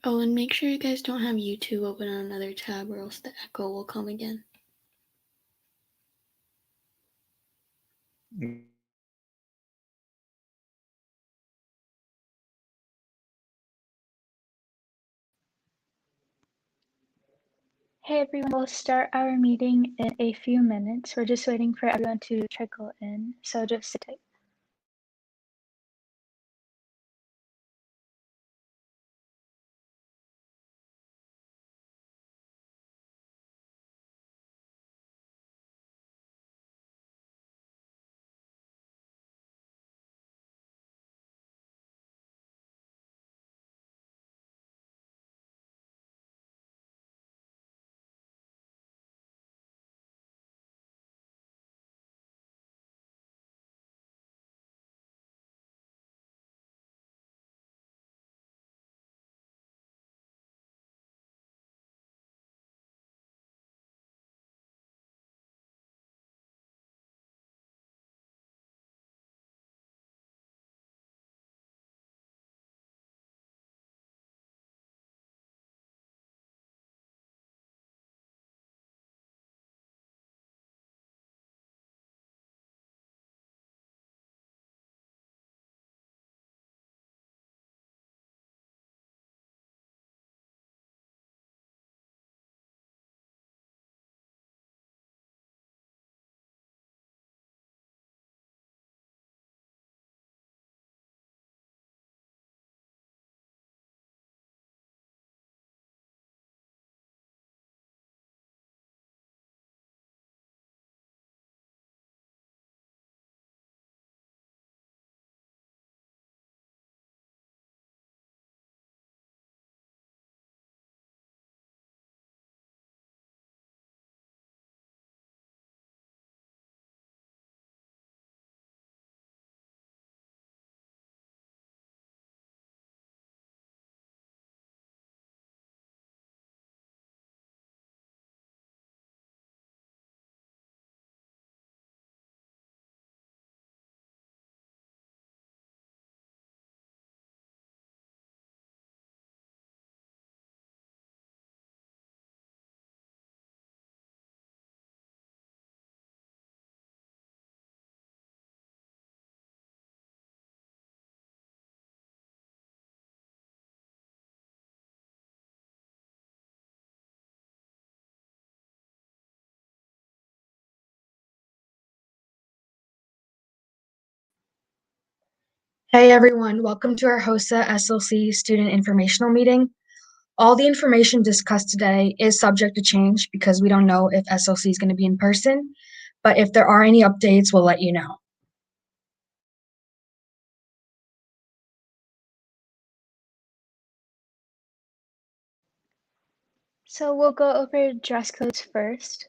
Oh, and make sure you guys don't have YouTube open on another tab or else the echo will come again. Hey everyone, we'll start our meeting in a few minutes. We're just waiting for everyone to trickle in, so just sit tight. Hey everyone, welcome to our HOSA SLC Student Informational Meeting. All the information discussed today is subject to change because we don't know if SLC is going to be in person, but if there are any updates, we'll let you know. So we'll go over dress codes first.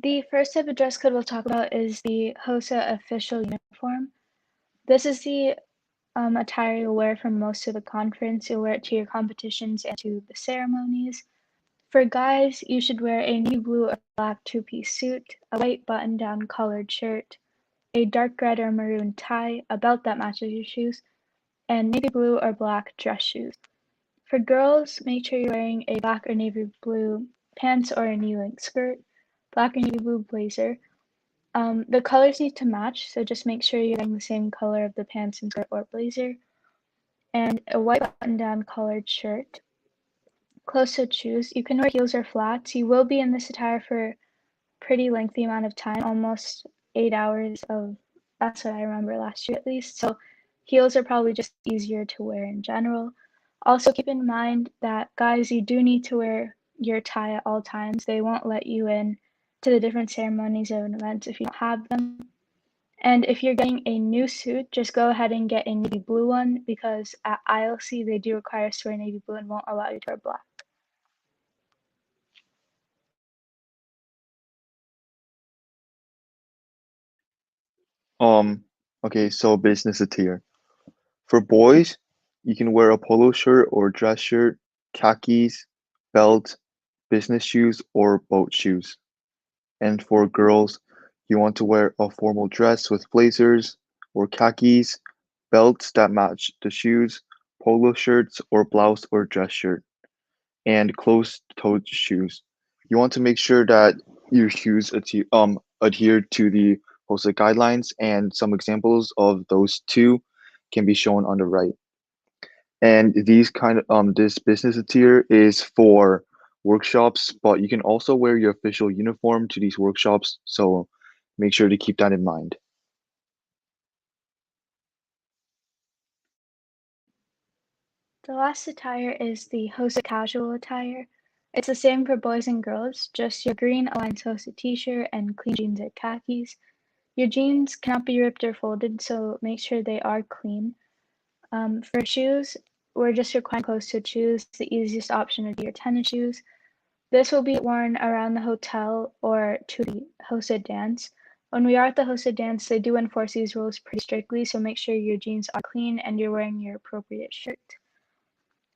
The first type of dress code we'll talk about is the HOSA official uniform. This is the attire you'll wear for most of the conference. You'll wear it to your competitions and to the ceremonies. For guys, you should wear a navy blue or black two-piece suit, a white button-down collared shirt, a dark red or maroon tie, a belt that matches your shoes, and navy blue or black dress shoes. For girls, make sure you're wearing a black or navy blue pants or a knee-length skirt, black or navy blue blazer. The colors need to match, so just make sure you're wearing the same color of the pants and skirt or blazer, and a white button-down collared shirt. Closed-toed shoes. You can wear heels or flats. You will be in this attire for a pretty lengthy amount of time, almost 8 hours of, that's what I remember last year at least, so heels are probably just easier to wear in general. Also keep in mind that guys, you do need to wear your tie at all times. They won't let you in to the different ceremonies and events if you don't have them. And if you're getting a new suit, just go ahead and get a navy blue one because at ILC they do require us to wear navy blue and won't allow you to wear black. Okay, so business attire. For boys, you can wear a polo shirt or dress shirt, khakis, belt, business shoes, or boat shoes. And for girls, you want to wear a formal dress with blazers or khakis, belts that match the shoes, polo shirts or blouse or dress shirt, and closed-toed shoes. You want to make sure that your shoes adhere to the HOSA guidelines, and some examples of those two can be shown on the right. And this business attire is for workshops, but you can also wear your official uniform to these workshops, so make sure to keep that in mind. The last attire is the HOSA casual attire. It's the same for boys and girls, just your green Alliance HOSA t-shirt and clean jeans or khakis. Your jeans cannot be ripped or folded, so make sure they are clean. For shoes, we're just requiring closed-toed shoes. The easiest option would be your tennis shoes. This will be worn around the hotel or to the HOSA dance. When we are at the HOSA dance, they do enforce these rules pretty strictly, so make sure your jeans are clean and you're wearing your appropriate shirt.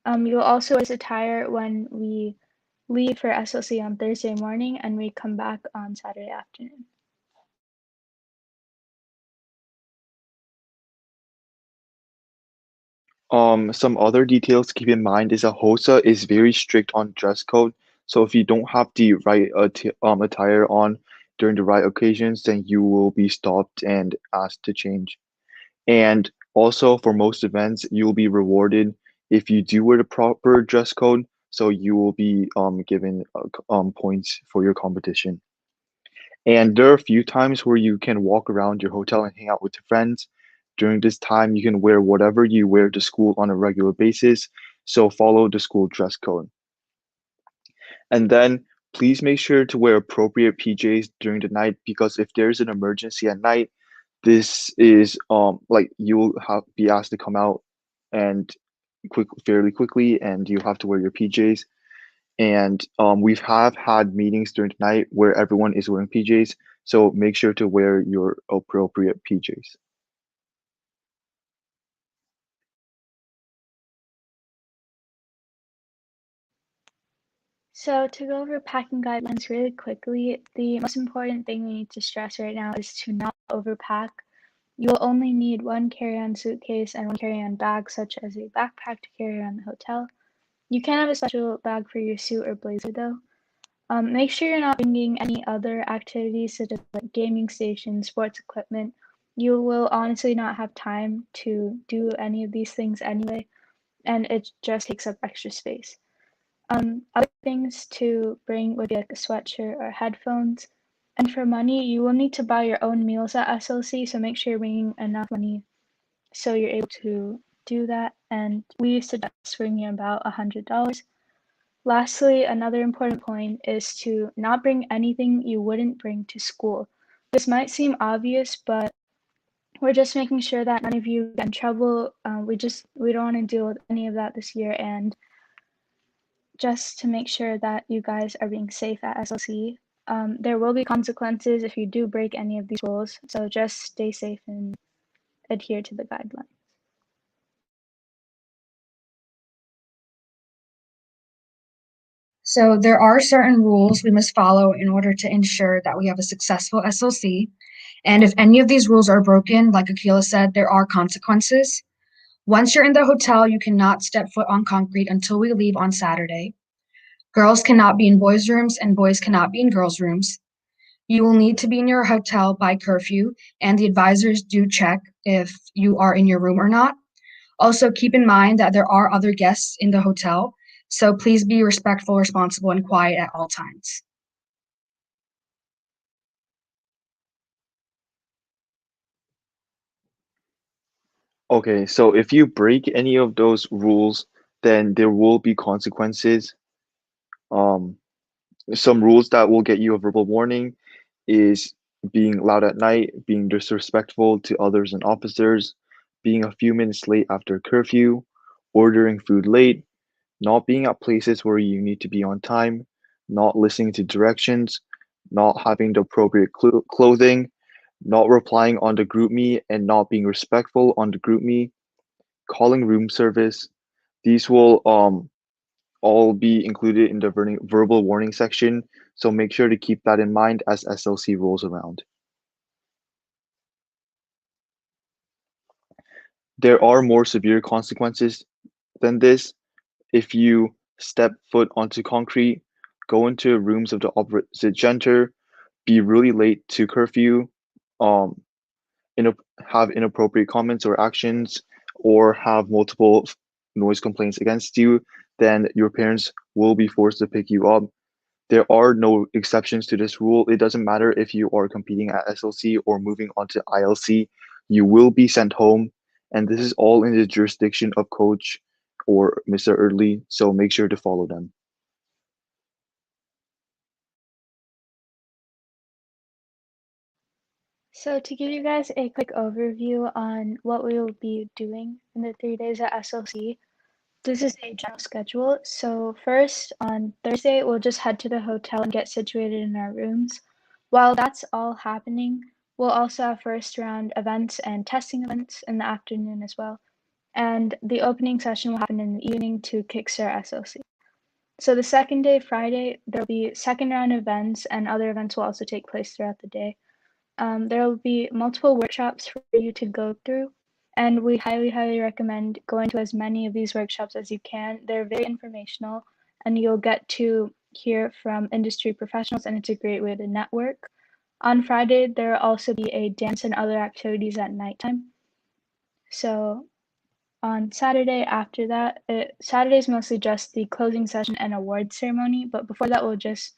You'll also wear this attire when we leave for SLC on Thursday morning and we come back on Saturday afternoon. Some other details to keep in mind is that HOSA is very strict on dress code. So if you don't have the right attire on during the right occasions, then you will be stopped and asked to change. And also for most events, you will be rewarded if you do wear the proper dress code. So you will be given points for your competition. And there are a few times where you can walk around your hotel and hang out with your friends. During this time, you can wear whatever you wear to school on a regular basis. So follow the school dress code. And then please make sure to wear appropriate PJs during the night, because if there's an emergency at night, this is like you will be asked to come out and fairly quickly, and you have to wear your PJs. And we've had meetings during the night where everyone is wearing PJs, so make sure to wear your appropriate PJs. So to go over packing guidelines really quickly, the most important thing we need to stress right now is to not overpack. You will only need one carry-on suitcase and one carry-on bag, such as a backpack to carry around the hotel. You can have a special bag for your suit or blazer though. Make sure you're not bringing any other activities such as like gaming stations, sports equipment. You will honestly not have time to do any of these things anyway, and it just takes up extra space. Other things to bring would be like a sweatshirt or headphones. And for money, you will need to buy your own meals at SLC, so make sure you're bringing enough money so you're able to do that. And we suggest bringing about $100. Lastly, another important point is to not bring anything you wouldn't bring to school. This might seem obvious, but we're just making sure that none of you get in trouble. We don't want to deal with any of that this year, and just to make sure that you guys are being safe at SLC. There will be consequences if you do break any of these rules, so just stay safe and adhere to the guidelines. So there are certain rules we must follow in order to ensure that we have a successful SLC. And if any of these rules are broken, like Akila said, there are consequences. Once you're in the hotel, you cannot step foot on concrete until we leave on Saturday. Girls cannot be in boys' rooms and boys cannot be in girls' rooms. You will need to be in your hotel by curfew, and the advisors do check if you are in your room or not. Also, keep in mind that there are other guests in the hotel, so please be respectful, responsible, and quiet at all times. Okay, so if you break any of those rules, then there will be consequences. Um, some rules that will get you a verbal warning is being loud at night, being disrespectful to others and officers, being a few minutes late after curfew, ordering food late, not being at places where you need to be on time, not listening to directions, not having the appropriate clothing, not replying on the group me and not being respectful on the group me, calling room service. These will all be included in the verbal warning section, so make sure to keep that in mind as SLC rolls around. There are more severe consequences than this. If you step foot onto concrete, go into rooms of the opposite gender, be really late to curfew, um, have inappropriate comments or actions, or have multiple noise complaints against you, then your parents will be forced to pick you up. There are no exceptions to this rule. It doesn't matter if you are competing at SLC or moving on to ILC, you will be sent home. And this is all in the jurisdiction of Coach or Mr. Early, so make sure to follow them. So to give you guys a quick overview on what we will be doing in the 3 days at SLC, this is a general schedule. So first, on Thursday, we'll just head to the hotel and get situated in our rooms. While that's all happening, we'll also have first round events and testing events in the afternoon as well. And the opening session will happen in the evening to kickstart SLC. So the second day, Friday, there'll be second round events and other events will also take place throughout the day. There will be multiple workshops for you to go through, and we highly recommend going to as many of these workshops as you can. They're very informational, and you'll get to hear from industry professionals, and it's a great way to network. On Friday, there will also be a dance and other activities at nighttime. So on Saturday after that, Saturday is mostly just the closing session and award ceremony, but before that, we'll just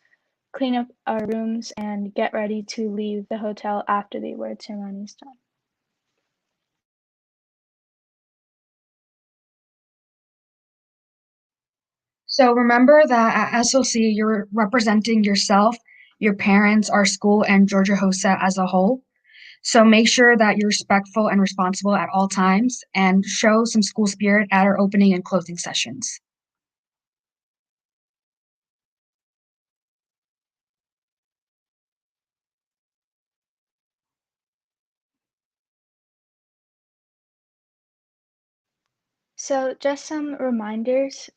clean up our rooms and get ready to leave the hotel after the award ceremony is done. So remember that at SLC, you're representing yourself, your parents, our school, and Georgia HOSA as a whole. So make sure that you're respectful and responsible at all times and show some school spirit at our opening and closing sessions. So just some reminders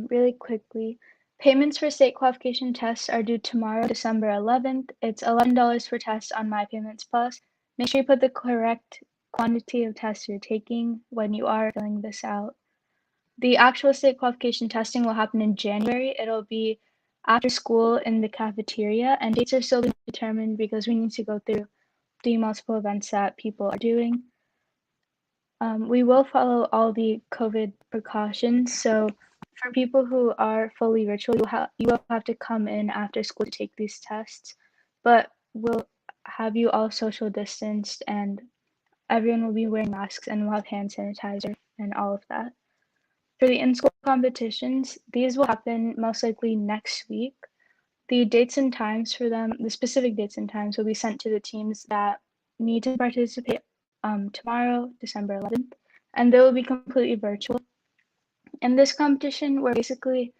really quickly. Payments for state qualification tests are due tomorrow, December 11th. It's $11 per test on My Payments Plus. Make sure you put the correct quantity of tests you're taking when you are filling this out. The actual state qualification testing will happen in January. It'll be after school in the cafeteria, and dates are still being determined because we need to go through the multiple events that people are doing. We will follow all the COVID precautions. So for people who are fully virtual, you will have to come in after school to take these tests, but we'll have you all social distanced and everyone will be wearing masks and we'll have hand sanitizer and all of that. For the in-school competitions, these will happen most likely next week. The dates and times for them, the specific dates and times will be sent to the teams that need to participate tomorrow, December 11th, and they will be completely virtual. In this competition, we're basically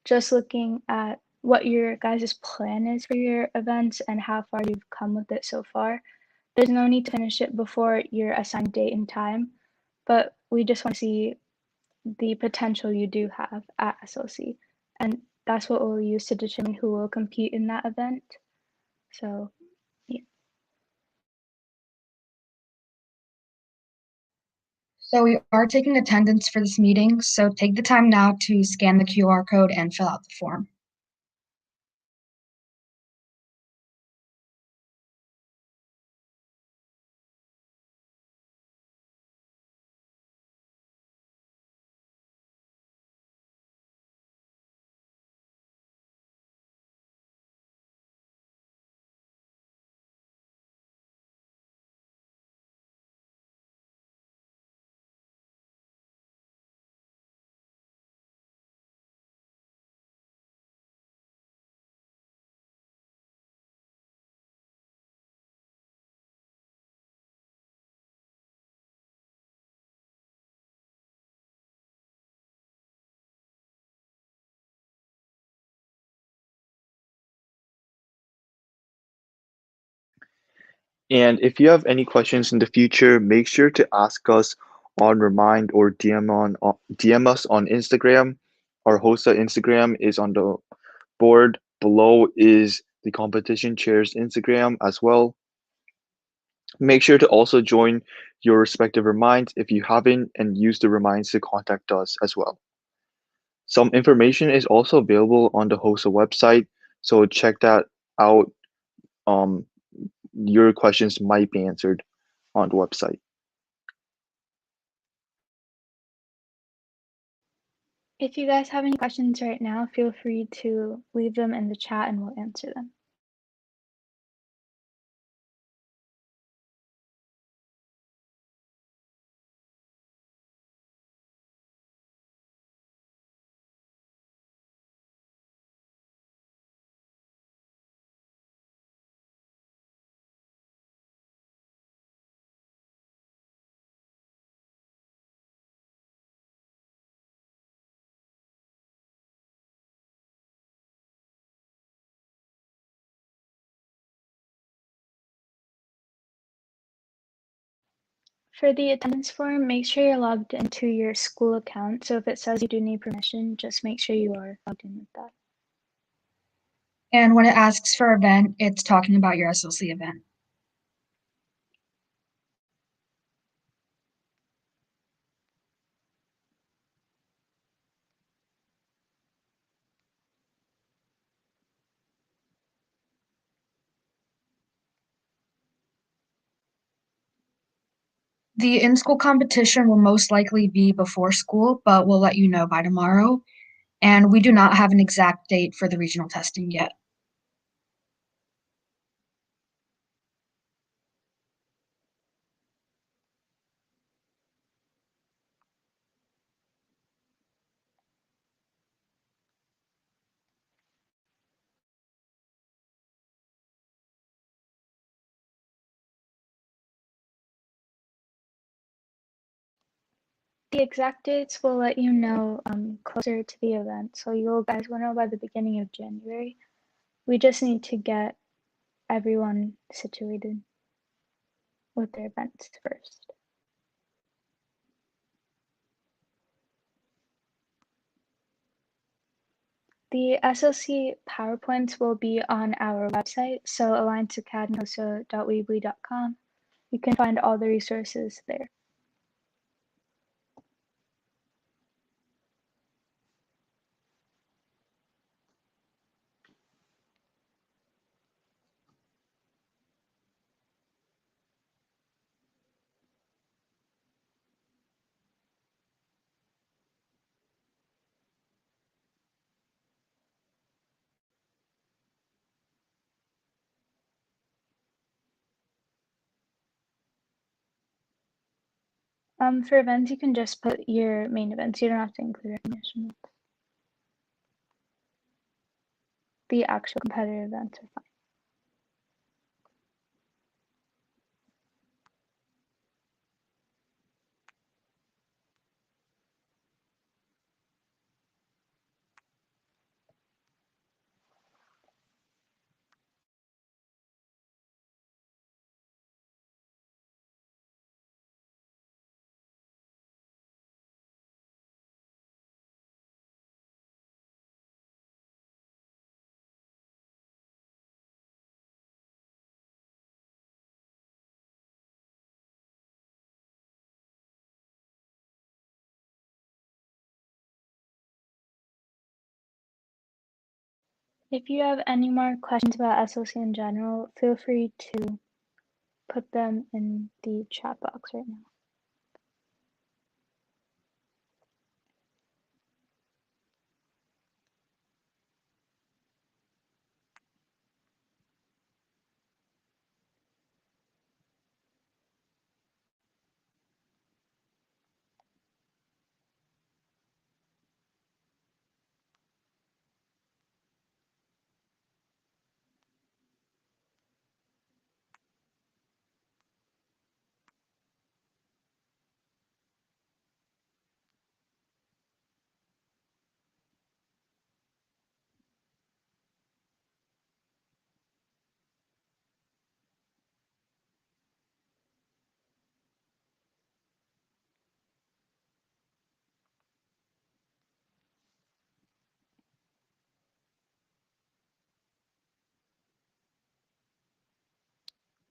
just looking at what your guys' plan is for your events and how far you've come with it so far. There's no need to finish it before your assigned date and time, but we just want to see the potential you do have at SLC. And that's what we'll use to determine who will compete in that event. So, yeah. So we are taking attendance for this meeting, so take the time now to scan the QR code and fill out the form. And if you have any questions in the future, make sure to ask us on Remind or DM us on Instagram. Our HOSA Instagram is on the board. Below is the competition chair's Instagram as well. Make sure to also join your respective reminds if you haven't, and use the reminds to contact us as well. Some information is also available on the HOSA website, so check that out. Um, your questions might be answered on the website. If you guys have any questions right now, feel free to leave them in the chat and we'll answer them. For the attendance form, make sure you're logged into your school account. So if it says you do need permission, just make sure you are logged in with that. And when it asks for event, it's talking about your SLC event. The in-school competition will most likely be before school, but we'll let you know by tomorrow. And we do not have an exact date for the regional testing yet. The exact dates we'll let you know closer to the event. So you guys will know by the beginning of January. We just need to get everyone situated with their events first. The SLC PowerPoints will be on our website, so allianceacademyhosa.weebly.com. You can find all the resources there. For events, you can just put your main events. You don't have to include recognition. The actual competitor events are fine. If you have any more questions about SLC in general, feel free to put them in the chat box right now.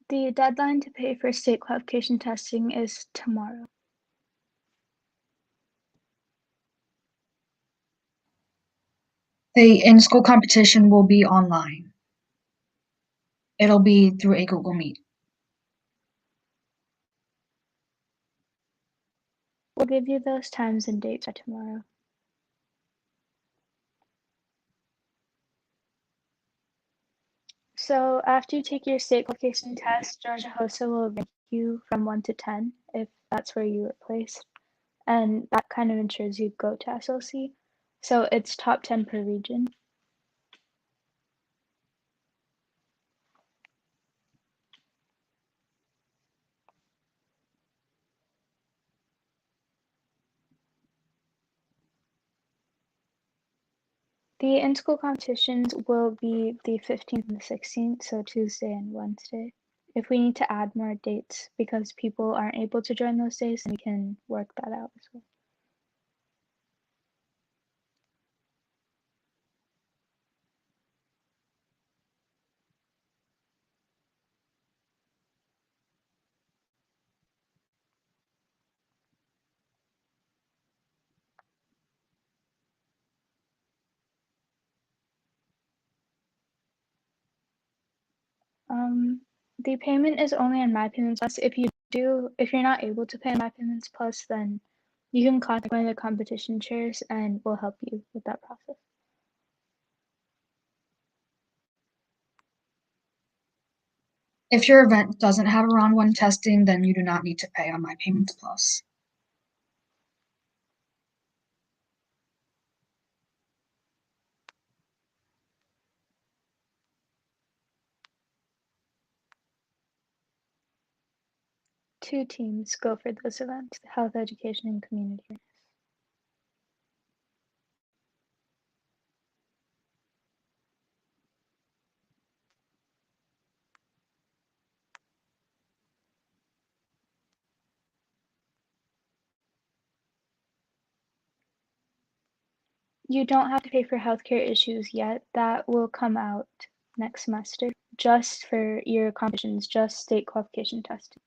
The deadline to pay for state qualification testing is tomorrow. The in-school competition will be online. It'll be through a Google Meet. We'll give you those times and dates by tomorrow. So after you take your state qualification test, Georgia HOSA will rank you from 1 to 10 if that's where you were placed. And that kind of ensures you go to SLC. So it's top 10 per region. The in-school competitions will be the 15th and the 16th, so Tuesday and Wednesday. If we need to add more dates because people aren't able to join those days, then we can work that out as well. The payment is only on My Payments Plus. If you're not able to pay on My Payments Plus, then you can contact one of the competition chairs and we'll help you with that process. If your event doesn't have a round 1 testing, then you do not need to pay on My Payments Plus. Two teams go for those events: health education and community awareness. You don't have to pay for healthcare issues yet. That will come out next semester, just for your competitions, just state qualification testing.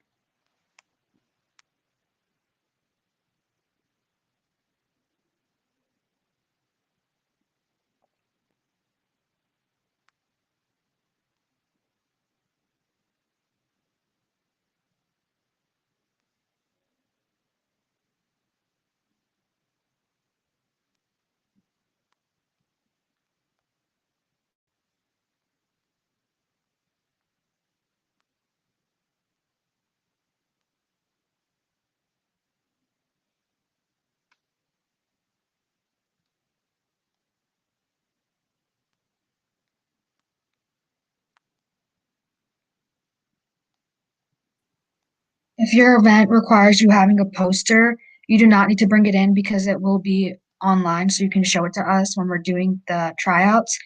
If your event requires you having a poster, you do not need to bring it in because it will be online, so you can show it to us when we're doing the tryouts,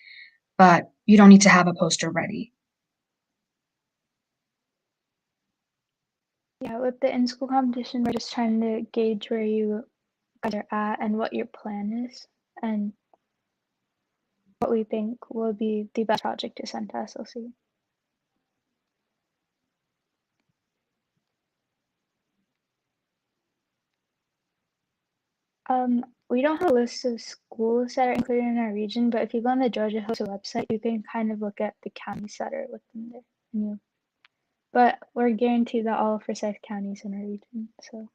but you don't need to have a poster ready. Yeah, with the in-school competition, we're just trying to gauge where you guys are at and what your plan is and what we think will be the best project to send to SLC. We don't have a list of schools that are included in our region, but if you go on the Georgia HOSA website, you can kind of look at the counties that are within there. But we're guaranteed that all Forsyth counties in our region, so.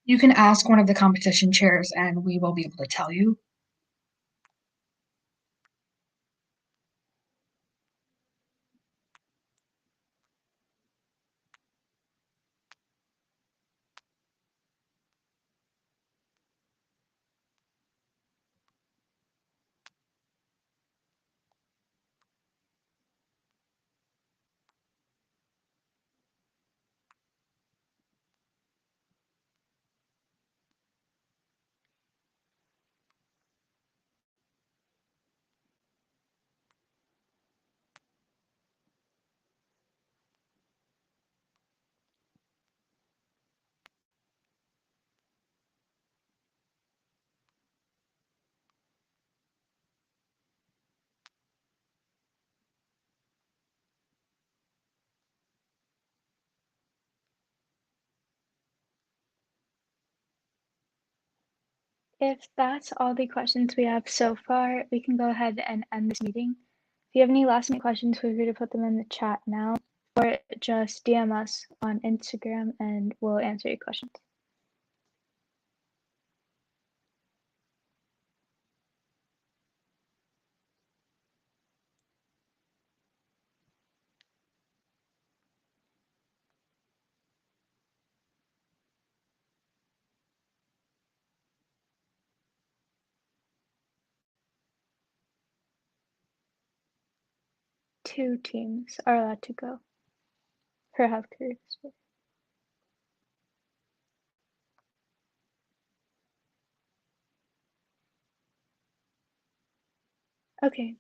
You can ask one of the competition chairs and we will be able to tell you. If that's all the questions we have so far, we can go ahead and end this meeting. If you have any last minute questions, feel free to put them in the chat now, or just DM us on Instagram and we'll answer your questions. Two teams are allowed to go per Have Career Space. Okay.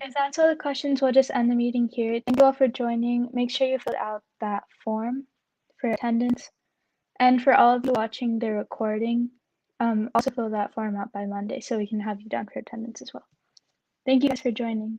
If that's all the questions, we'll just end the meeting here. Thank you all for joining. Make sure you fill out that form for attendance. And for all of you watching the recording, also fill that form out by Monday so we can have you down for attendance as well. Thank you guys for joining.